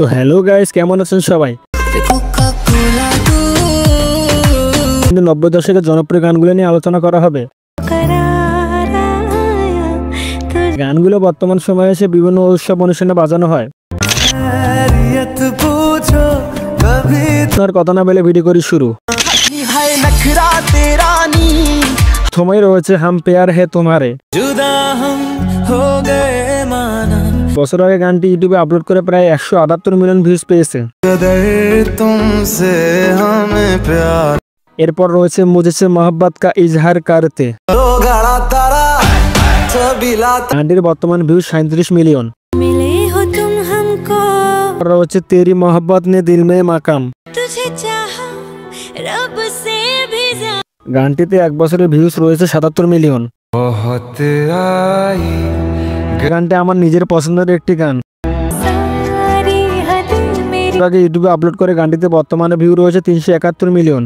তো hello guys, কেমন আছেন সবাই? কিন্তু 90 দশকের জনপ্রিয় গানগুলো নিয়ে আলোচনা করা হবে। গানগুলো বর্তমান সময়ে এসে বিভিন্ন উৎসব অনুষ্ঠানে বাজানো হয়। আপনার কথা না বলে ভিডিও করি শুরু। সময় রয়েছে হাম প্যার হে তোমারে। বছর আগে গানটি ইউটিউবে আপলোড করে প্রায় 178 মিলিয়ন ভিউজ পেয়েছে। এরপর রয়েছে মুঝে মোহব্বত কা ইজহার করতে। গানটির বর্তমান ভিউজ 37 মিলিয়ন। রয়েছে তেরি মোহব্বত নে দিল মে মাকাম। গানটিতে এক বছরের ভিউজ রয়েছে 77 মিলিয়ন। গানটি আমার নিজের পছন্দের একটি গান। আগে ইউটিউবে আপলোড করে গানটিতে বর্তমানে ভিউ রয়েছে 371 মিলিয়ন।